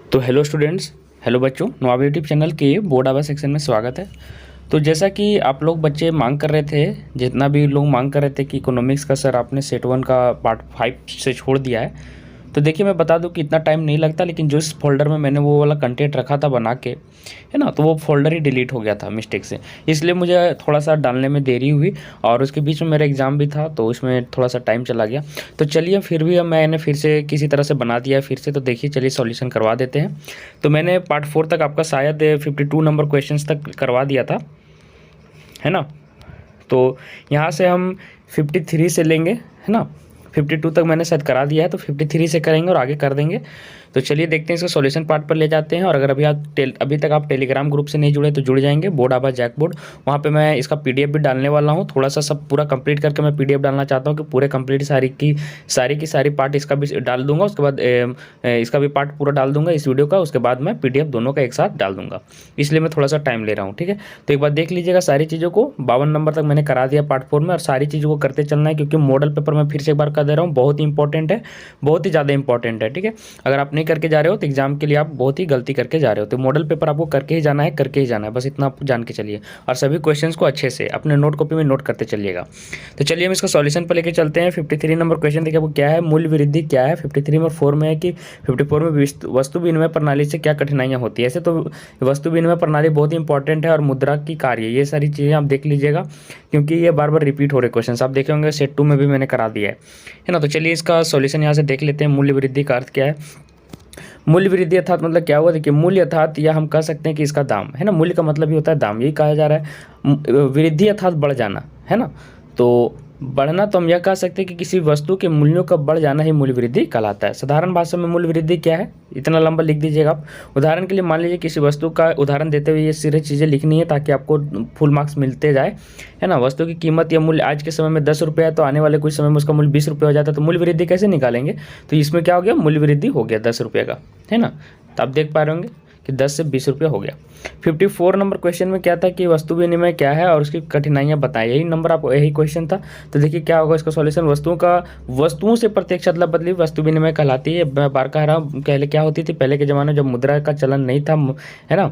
तो hello students, hello बच्चों, नवाब YouTube channel के बोर्ड आवर सेक्शन में स्वागत है। तो जैसा कि आप लोग बच्चे मांग कर रहे थे, जितना भी लोग मांग कर रहे थे कि इकोनॉमिक्स का सर आपने सेट 1 का पार्ट 5 से छोड़ दिया है। तो देखिए, मैं बता दूं कि इतना टाइम नहीं लगता, लेकिन जो इस फोल्डर में मैंने वो वाला कंटेंट रखा था बना के, है ना, तो वो फोल्डर ही डिलीट हो गया था मिस्टेक से, इसलिए मुझे थोड़ा सा डालने में देरी हुई। और उसके बीच में मेरा एग्ज़ाम भी था, तो उसमें थोड़ा सा टाइम चला गया। तो चलिए, फिर भी अब मैंने फिर से किसी तरह से बना दिया है फिर से। तो देखिए, चलिए सॉल्यूशन करवा देते हैं। तो मैंने पार्ट 4 तक आपका शायद 52 नंबर क्वेश्चन तक करवा दिया था, है ना। तो यहाँ से हम 53 से लेंगे, है ना। 52 तक मैंने शायद करा दिया है, तो 53 से करेंगे और आगे कर देंगे। तो चलिए देखते हैं, इसको सॉल्यूशन पार्ट पर ले जाते हैं। और अगर अभी तक आप टेलीग्राम ग्रुप से नहीं जुड़े तो जुड़ जाएंगे, बोर्ड आबा जैक बोर्ड। वहाँ पे मैं इसका पीडीएफ भी डालने वाला हूँ। थोड़ा सा सब पूरा कंप्लीट करके मैं पीडीएफ डालना चाहता हूँ कि पूरे कंप्लीट सारी पार्ट इसका भी डाल दूंगा। उसके बाद इसका भी पार्ट पूरा डाल दूंगा इस वीडियो का। उसके बाद मैं पीडीएफ दोनों का एक साथ डाल दूंगा, इसलिए मैं थोड़ा सा टाइम ले रहा हूँ, ठीक है। तो एक बार देख लीजिएगा सारी चीज़ों को। 52 नंबर तक मैंने करा दिया पार्ट 4 में, और सारी चीज़ों को करते चलना है, क्योंकि मॉडल पेपर मैं फिर से एक बार कर दे रहा हूँ, बहुत ही इंपॉर्टेंट है, बहुत ही ज़्यादा इंपॉर्टेंट है, ठीक है। अगर आप नहीं करके जा रहे हो तो एग्जाम के लिए आप बहुत ही गलती करके जा रहे हो। तो मॉडल पेपर आपको करके ही जाना है, करके ही जाना है, बस इतना आप जान के चलिए। और सभी क्वेश्चंस को अच्छे से अपने नोट कॉपी में नोट करते चलिएगा। तो चलिए हम इसका सॉल्यूशन पर लेके चलते हैं। 53 नंबर क्वेश्चन देखिए, आपको क्या है, मूल्य वृद्धि क्या है। 53 में 4 में है कि 54 में वस्तु विनिमय प्रणाली से क्या कठिनाइयाँ होती है। ऐसे तो वस्तु विनिमय प्रणाली बहुत ही इंपॉर्टेंट है, और मुद्रा की कार्य, ये सारी चीज़ें आप देख लीजिएगा, क्योंकि ये बार बार रिपीट हो रहे क्वेश्चन आप देखे होंगे। सेट 2 में भी मैंने करा दिया है ना। तो चलिए इसका सॉल्यूशन यहाँ से देख लेते हैं। मूल्य वृद्धि का अर्थ क्या है। मूल्य वृद्धि अर्थात मतलब क्या हुआ, देखिए, मूल्य अर्थात या हम कह सकते हैं कि इसका दाम, है ना। मूल्य का मतलब ही होता है दाम, यही कहा जा रहा है। वृद्धि अर्थात बढ़ जाना, है ना। तो बढ़ना, तो हम यह कह सकते हैं कि किसी वस्तु के मूल्यों का बढ़ जाना ही मूल्य वृद्धि कहलाता है। साधारण भाषा में मूल्य वृद्धि क्या है, इतना लंबा लिख दीजिएगा आप। उदाहरण के लिए मान लीजिए किसी वस्तु का उदाहरण देते हुए ये सारी चीज़ें लिखनी है, ताकि आपको फुल मार्क्स मिलते जाए, है ना। वस्तु की कीमत या मूल्य आज के समय में 10 रुपये है, तो आने वाले कुछ समय में उसका मूल्य 20 रुपये हो जाता है। तो मूल्य वृद्धि कैसे निकालेंगे, तो इसमें क्या हो गया, मूल्य वृद्धि हो गया 10 रुपये का, है ना। तो आप देख पा रहे होंगे कि 10 से 20 रुपये हो गया। 54 नंबर क्वेश्चन में क्या था कि वस्तु विनिमय क्या है और उसकी कठिनाइयाँ बताएं, यही नंबर आपको, यही क्वेश्चन था। तो देखिए क्या होगा इसका सॉल्यूशन। वस्तुओं से प्रत्यक्ष अदला बदली वस्तु विनिमय कहलाती है। मैं बार कह रहा हूँ, पहले क्या होती थी, पहले के ज़माने में जब मुद्रा का चलन नहीं था, है ना,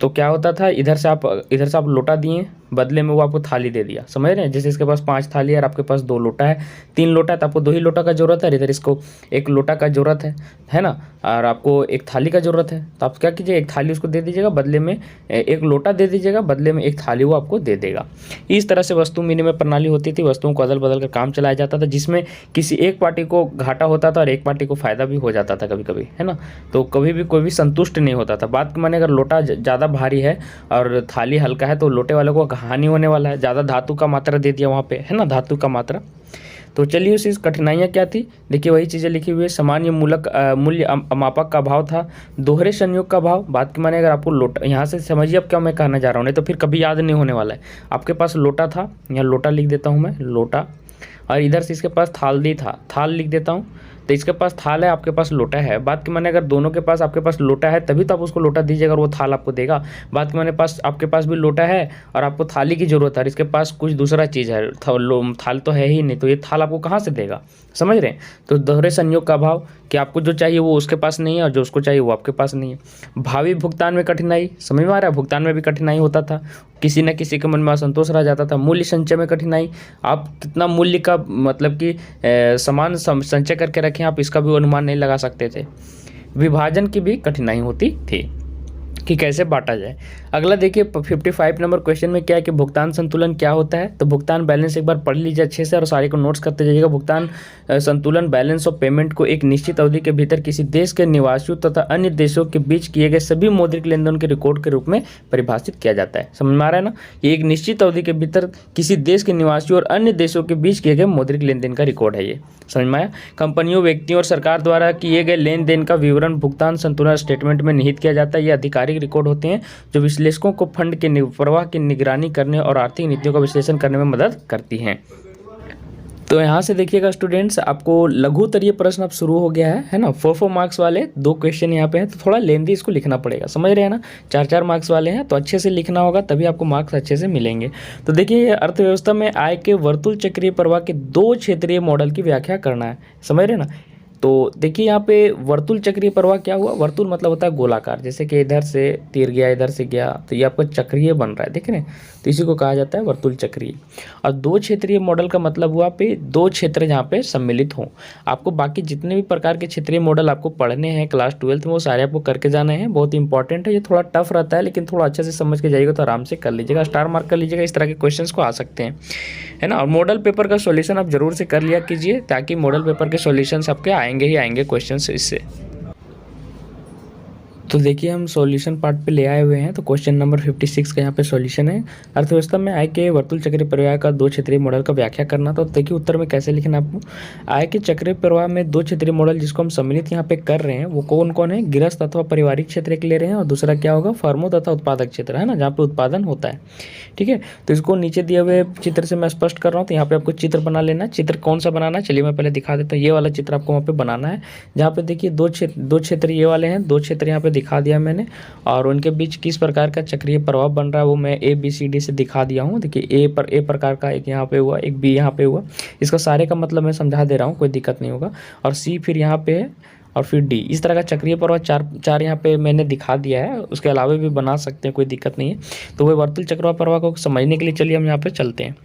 तो क्या होता था, इधर से आप लोटा दिए, बदले में वो आपको थाली दे दिया, समझ रहे हैं। जैसे इसके पास 5 थाली है और आपके पास 2 लोटा है, 3 लोटा है, तो आपको 2 ही लोटा का जरूरत है, इधर इसको 1 लोटा का जरूरत है ना। और आपको 1 थाली का जरूरत है, तो आप क्या कीजिए, 1 थाली उसको दे दीजिएगा, बदले में 1 लोटा दे दीजिएगा, बदले में 1 थाली वो आपको दे देगा। इस तरह से वस्तु विनिमय प्रणाली होती थी। वस्तुओं को अदल बदल कर काम चलाया जाता था, जिसमें किसी एक पार्टी को घाटा होता था और एक पार्टी को फायदा भी हो जाता था कभी कभी, है ना। तो कभी भी कोई भी संतुष्ट नहीं होता था। बात माने, अगर लोटा ज़्यादा भारी है और थाली हल्का है, तो लोटे वाले को हानि होने वाला है। ज़्यादा धातु का मात्रा दे दिया वहाँ पे, है ना, धातु का मात्रा। तो चलिए उसकी कठिनाइयाँ क्या थी, देखिए वही चीज़ें लिखी हुई है। सामान्य मूल्य मापक का भाव था। दोहरे संयोग का भाव, बात की माने अगर आपको लोटा, यहाँ से समझिए अब क्या मैं कहना जा रहा हूँ, नहीं तो फिर कभी याद नहीं होने वाला है। आपके पास लोटा था, यहाँ लोटा लिख देता हूँ मैं, लोटा, और इधर से इसके पास थाली था, थाल लिख देता हूँ। तो इसके पास थाल है, आपके पास लोटा है। बात की माने अगर दोनों के पास आपके पास लोटा है, तभी तो आप उसको लोटा दीजिएगा और वो थाल आपको देगा। बात की माने आपके पास भी लोटा है और आपको थाली की जरूरत है, और इसके पास कुछ दूसरा चीज़ है, थाल तो है ही नहीं, तो ये थाल आपको कहाँ से देगा, समझ रहे हैं। तो दोहरे संयोग का भाव, कि आपको जो चाहिए वो उसके पास नहीं है और जो उसको चाहिए वो आपके पास नहीं है। भावी भुगतान में कठिनाई, समझ में आ रहा है, भुगतान में भी कठिनाई होता था, किसी न किसी के मन में असंतोष रह जाता था। मूल्य संचय में कठिनाई, आप कितना मूल्य का मतलब कि सामान संचय करके रखें, आप इसका भी अनुमान नहीं लगा सकते थे। विभाजन की भी कठिनाई होती थी कि कैसे बांटा जाए। अगला देखिए 55 नंबर क्वेश्चन में क्या है कि भुगतान संतुलन क्या होता है। तो भुगतान बैलेंस एक बार पढ़ लीजिए अच्छे से और सारे को नोट्स करते जाइएगा। भुगतान संतुलन बैलेंस ऑफ पेमेंट को एक निश्चित अवधि के भीतर किसी देश के निवासियों तथा अन्य देशों के बीच किए गए सभी मौद्रिक लेन देन के रिकॉर्ड के रूप में परिभाषित किया जाता है। समझ में आ रहा है ना, ये एक निश्चित अवधि के भीतर किसी देश के निवासियों और अन्य देशों के बीच किए गए मौद्रिक लेन देन का रिकॉर्ड है। ये समझ में आया। कंपनियों, व्यक्तियों और सरकार द्वारा किए गए लेन देन का विवरण भुगतान संतुलन स्टेटमेंट में निहित किया जाता है। ये आधिकारिक रिकॉर्ड होते हैं जो विश्लेषकों को फंड के प्रवाह की निगरानी करने और आर्थिक नीतियों का विश्लेषण करने में मदद करती हैं। तो यहाँ से देखिएगा स्टूडेंट्स, आपको लघुत्तरीय प्रश्न अब शुरू हो गया है ना। 4 मार्क्स वाले 2 क्वेश्चन यहाँ पे हैं, तो थोड़ा लेंदी इसको लिखना पड़ेगा, समझ रहे हैं ना। 4 मार्क्स वाले हैं, तो अच्छे से लिखना होगा, तभी आपको मार्क्स अच्छे से मिलेंगे। तो देखिए, अर्थव्यवस्था में आय के वर्तुल चक्रीय प्रवाह के 2 क्षेत्रीय मॉडल की व्याख्या करना है, समझ रहे हैं ना। तो देखिए यहाँ पे वर्तुल चक्रीय प्रवाह क्या हुआ, वर्तुल मतलब होता है गोलाकार, जैसे कि इधर से तीर गया इधर से गया तो ये आपका चक्रीय बन रहा है, देख रहे हैं, तो इसी को कहा जाता है वर्तुल चक्रीय। और दो क्षेत्रीय मॉडल का मतलब हुआ पे दो क्षेत्र जहाँ पे सम्मिलित हों। आपको बाकी जितने भी प्रकार के क्षेत्रीय मॉडल आपको पढ़ने हैं क्लास 12th में वो सारे आपको करके जाने हैं, बहुत इंपॉर्टेंट है। ये थोड़ा टफ रहता है लेकिन थोड़ा अच्छे से समझ के जाइएगा तो आराम से कर लीजिएगा, स्टार मार्क कर लीजिएगा, इस तरह के क्वेश्चंस को आ सकते हैं, है ना। और मॉडल पेपर का सॉल्यूशन आप जरूर से कर लिया कीजिए ताकि मॉडल पेपर के सॉल्यूशंस आपके आएंगे ही आएंगे क्वेश्चंस इससे। तो देखिए हम सॉल्यूशन पार्ट पे ले आए हुए हैं। तो क्वेश्चन नंबर 56 का यहाँ पे सॉल्यूशन है, अर्थव्यवस्था में आय के वर्तुल चक्रीय प्रवाह का दो क्षेत्रीय मॉडल का व्याख्या करना। तो देखिए उत्तर में कैसे लिखना आपको, आय के चक्रीय प्रवाह में दो क्षेत्रीय मॉडल जिसको हम सम्मिलित यहाँ पे कर रहे हैं वो कौन कौन है, गृहस्थ अथवा पारिवारिक क्षेत्र के ले रहे हैं, और दूसरा क्या होगा, फर्मों तथा उत्पादक क्षेत्र, है ना, जहाँ पे उत्पादन होता है, ठीक है। तो इसको नीचे दिए हुए चित्र से मैं स्पष्ट कर रहा हूँ। तो यहाँ पे आपको चित्र बना लेना है, चित्र कौन सा बनाना है चलिए मैं पहले दिखा देता हूँ। ये वाला चित्र आपको वहाँ पे बनाना है जहाँ पे देखिए दो क्षेत्र ये वाले हैं, दो क्षेत्र यहाँ पे दिखा दिया मैंने, और उनके बीच किस प्रकार का चक्रीय प्रभाव बन रहा है वो मैं ABCD से दिखा दिया हूँ। देखिए ए प्रकार का एक यहाँ पे हुआ, एक B यहाँ पे हुआ, इसका सारे का मतलब मैं समझा दे रहा हूँ, कोई दिक्कत नहीं होगा। और C फिर यहाँ पे है और फिर D, इस तरह का चक्रीय प्रवाह चार यहाँ पे मैंने दिखा दिया है, उसके अलावा भी बना सकते हैं, कोई दिक्कत नहीं है। तो वह वर्तुल चक्रीय प्रवाह को समझने के लिए चलिए हम यहाँ पे चलते हैं।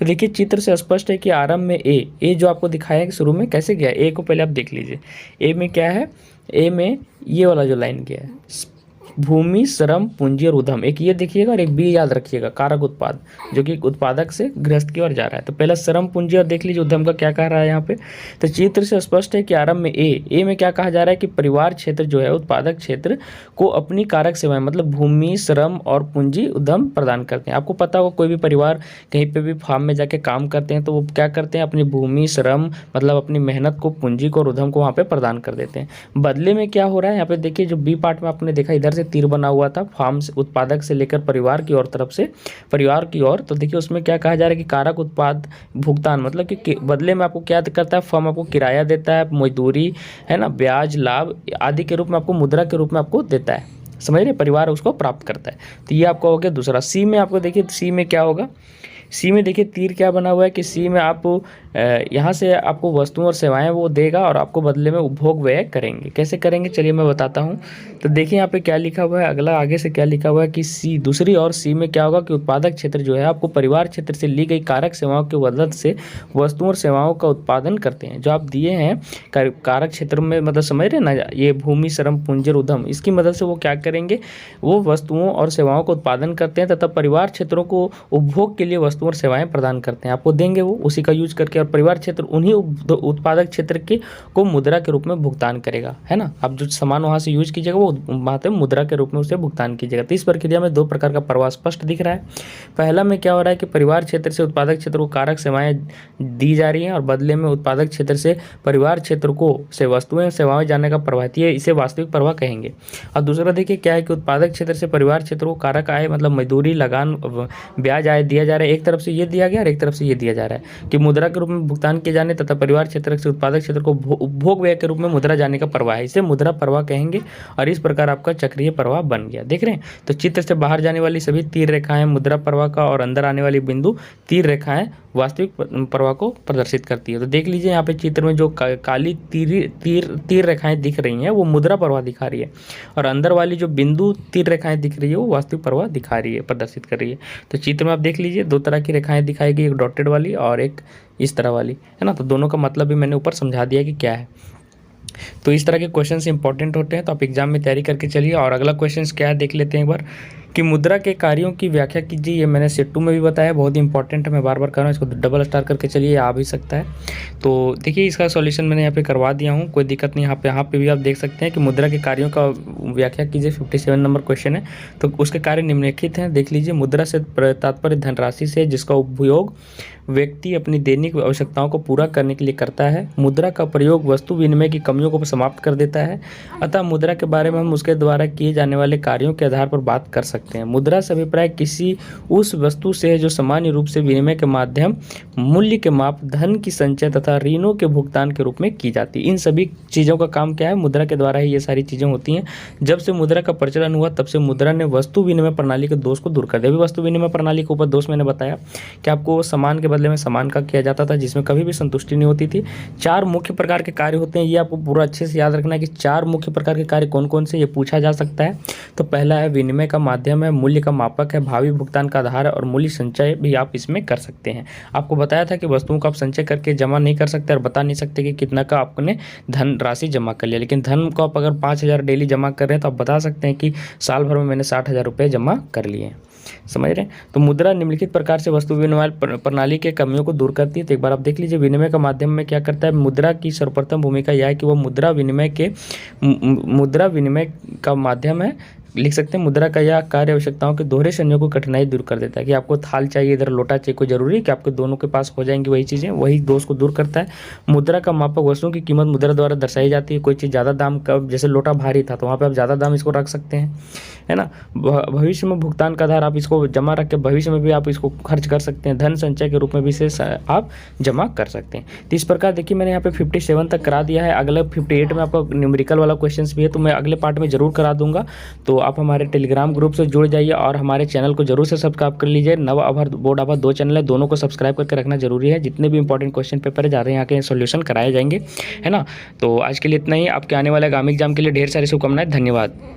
तो देखिए चित्र से स्पष्ट है कि आरंभ में ए जो आपको दिखाया है कि शुरू में कैसे गया, ए को पहले आप देख लीजिए। ए में क्या है, ए में ये वाला जो लाइन गया है भूमि, श्रम, पूंजी और उद्यम, एक ये देखिएगा और एक बी याद रखिएगा, कारक उत्पाद, जो कि उत्पादक से गृहस्थ की ओर जा रहा है। तो पहला श्रम, पूंजी और देख लीजिए उद्यम का क्या कह रहा है यहाँ पे। तो चित्र से स्पष्ट है कि आरंभ में ए में क्या कहा जा रहा है कि परिवार क्षेत्र जो है उत्पादक क्षेत्र को अपनी कारक सेवाएं मतलब भूमि, श्रम और पूंजी, उद्यम प्रदान करते हैं। आपको पता होगा कोई भी परिवार कहीं पर भी फार्म में जाके काम करते हैं तो वो क्या करते हैं, अपनी भूमि, श्रम मतलब अपनी मेहनत को, पूंजी को और उद्यम को वहाँ पे प्रदान कर देते हैं। बदले में क्या हो रहा है यहाँ पे देखिए, जो बी पार्ट में आपने देखा इधर से तीर बना हुआ था, फार्म से उत्पादक से लेकर परिवार की ओर, तरफ से परिवार की ओर। तो देखिए उसमें क्या कहा जा रहा है कि कारक उत्पाद भुगतान मतलब कि बदले में आपको क्या करता है, फर्म आपको किराया देता है, मजदूरी, है ना, ब्याज, लाभ आदि के रूप में आपको मुद्रा के रूप में आपको देता है, समझ रहे, परिवार उसको प्राप्त करता है। तो ये आपका हो गया दूसरा। सी में आपको देखिए, सी में क्या होगा, सी में देखिए तीर क्या बना हुआ है कि सी में आप यहाँ से आपको वस्तुओं और सेवाएं वो देगा और आपको बदले में उपभोग व्यय करेंगे। कैसे करेंगे चलिए मैं बताता हूँ। तो देखिए यहाँ पे क्या लिखा हुआ है, अगला आगे से क्या लिखा हुआ है कि सी दूसरी और सी में क्या होगा कि उत्पादक क्षेत्र जो है आपको परिवार क्षेत्र से ली गई कारक सेवाओं की मदद से वस्तुओं और सेवाओं का उत्पादन करते हैं। जो आप दिए हैं कारक क्षेत्र में, मतलब समझ रहे ना, ये भूमि, श्रम, पूंजी और उद्यम, इसकी मदद से वो क्या करेंगे, वो वस्तुओं और सेवाओं का उत्पादन करते हैं तथा परिवार क्षेत्रों को उपभोग के लिए वस्तुओं और सेवाएं प्रदान करते हैं, आपको देंगे वो, उसी का यूज करके, और परिवार क्षेत्र उन्हीं उत्पादक क्षेत्र के को मुद्रा के रूप में भुगतान करेगा, है ना। आप जो सामान वहां से यूज कीजिएगा वो वहां पे मुद्रा के रूप में उसे भुगतान कीजिएगा। तो इस प्रक्रिया में दो प्रकार का प्रवाह स्पष्ट दिख रहा है। पहला में क्या हो रहा है कि परिवार क्षेत्र से उत्पादक क्षेत्र को कारक सेवाएं दी जा रही हैं और बदले में उत्पादक क्षेत्र से परिवार क्षेत्र को से वस्तुएं सेवाएं जाने का प्रवाह, इसे वास्तविक प्रवाह कहेंगे। और दूसरा देखिए क्या है कि उत्पादक क्षेत्र से परिवार क्षेत्र को कारक आय मतलब मजदूरी, लगान, ब्याज आय दिया जा रहा है। एक तरफ से ये दिया गया और एक तरफ से ये दिया जा रहा है कि मुद्रा के रूप में भुगतान किए जाने तथा परिवार क्षेत्र से उत्पादक क्षेत्र को उपभोग व्यय के रूप में मुद्रा जाने का प्रवाह है, इसे मुद्रा प्रवाह कहेंगे। और इस प्रकार आपका चक्रीय प्रवाह बन गया, देख रहे हैं। तो चित्र से बाहर जाने वाली सभी तीर रेखाएं मुद्रा प्रवाह का और अंदर आने वाली बिंदु तीर रेखाएं वास्तविक प्रवाह को प्रदर्शित करती है। तो देख लीजिए यहाँ पे चित्र में जो काली तीर रेखाएं दिख रही हैं वो मुद्रा प्रवाह दिखा रही है, और अंदर वाली जो बिंदु तीर रेखाएं दिख रही है वो वास्तविक प्रवाह दिखा रही है, प्रदर्शित कर रही है। तो चित्र में आप देख लीजिए दो तरह की रेखाएं दिखाई गई, एक डॉटेड वाली और एक इस तरह वाली, है ना। तो दोनों का मतलब भी मैंने ऊपर समझा दिया कि क्या है। तो इस तरह के क्वेश्चंस इंपॉर्टेंट होते हैं, तो आप एग्जाम में तैयारी करके चलिए। और अगला क्वेश्चंस क्या है देख लेते हैं एक बार, कि मुद्रा के कार्यों की व्याख्या कीजिए। ये मैंने सेट 2 में भी बताया, बहुत ही इंपॉर्टेंट है, मैं बार बार कर रहा हूँ, इसको डबल स्टार करके चलिए, आ भी सकता है। तो देखिए इसका सॉल्यूशन मैंने यहाँ पे करवा दिया हूँ, कोई दिक्कत नहीं। यहाँ पे भी आप देख सकते हैं कि मुद्रा के कार्यों का व्याख्या कीजिए, 57 नंबर क्वेश्चन है। तो उसके कार्य निम्नलिखित हैं, देख लीजिए। मुद्रा से तात्पर्य धनराशि से जिसका उपयोग व्यक्ति अपनी दैनिक आवश्यकताओं को पूरा करने के लिए करता है। मुद्रा का प्रयोग वस्तु विनिमय की कमियों को समाप्त कर देता है, अतः मुद्रा के बारे में हम उसके द्वारा किए जाने वाले कार्यों के आधार पर बात कर सकते हैं। सकते हैं। मुद्रा से अभिप्राय किसी उस वस्तु से है जो सामान्य रूप से विनिमय के माध्यम, मूल्य के माप, धन की संचय तथा ऋणों के भुगतान के रूप में की जाती है। इन सभी चीज़ों का काम क्या है? मुद्रा के द्वारा ही ये सारी चीज़ें होती हैं। जब से मुद्रा का प्रचलन हुआ तब से मुद्रा ने वस्तु विनिमय प्रणाली के दोष को दूर कर दिया। अभी वस्तु विनिमय प्रणाली के ऊपर दोष मैंने बताया कि आपको सामान के बदले में सामान का किया जाता था, जिसमें कभी भी संतुष्टि नहीं होती थी। 4 मुख्य प्रकार के कार्य होते हैं, ये आपको पूरा अच्छे से याद रखना है कि 4 मुख्य प्रकार के कार्य कौन कौन से, ये पूछा जा सकता है। तो पहला है विनिमय का माध्यम है, मूल्य का मापक है, भावी भुगतान का आधार है और मूल्य संचय भी आप इसमें कर सकते हैं। आपको बताया था कि वस्तुओं को आप संचय करके जमा नहीं कर सकते और बता नहीं सकते कि कितना का आपने धन राशि जमा कर लिया, लेकिन धन को आप अगर 5,000 डेली जमा कर रहे हैं तो आप बता सकते हैं कि साल भर में मैंने 60,000 रुपये जमा कर लिए। समझ रहे हैं? तो मुद्रा निम्नलिखित प्रकार से वस्तु विनिमय प्रणाली के कमियों को दूर करती है। तो एक बार आप देख लीजिए, विनिमय का माध्यम में क्या करता है? मुद्रा की सर्वप्रथम भूमिका यह है कि वह मुद्रा विनिमय का माध्यम है। लिख सकते हैं, मुद्रा का यह कार्य आवश्यकताओं के दोहरे संयोगों को कठिनाई दूर कर देता है कि आपको थाल चाहिए, इधर लोटा चाहिए, कोई जरूरी है कि आपके दोनों के पास हो जाएंगी वही चीज़ें, वही दोष को दूर करता है। मुद्रा का मापक, वस्तुओं की कीमत मुद्रा द्वारा दर्शाई जाती है। कोई चीज़ ज़्यादा दाम का, जैसे लोटा भारी था तो वहाँ पर आप ज़्यादा दाम इसको रख सकते हैं, है ना। भविष्य में भुगतान का आधार, आप इसको जमा रख के भविष्य में भी आप इसको खर्च कर सकते हैं। धन संचय के रूप में भी इसे आप जमा कर सकते हैं। तो इस प्रकार देखिए, मैंने यहाँ पे 57 तक करा दिया है। अगले 58 में आपका न्यूमेरिकल वाला क्वेश्चन भी है, तो मैं अगले पार्ट में जरूर करा दूंगा। तो आप हमारे टेलीग्राम ग्रुप से जुड़ जाइए और हमारे चैनल को जरूर से सब्सक्राइब कर लीजिए। नव आभार बोर्ड आभार 2 चैनल है, दोनों को सब्सक्राइब करके रखना जरूरी है। जितने भी इंपॉर्टेंट क्वेश्चन पेपर जा रहे हैं यहाँ के सोल्यूशन कराए जाएंगे, है ना। तो आज के लिए इतना ही। आपके आने वाले आगामी एग्जाम के लिए ढेर सारी शुभकामनाएं। धन्यवाद।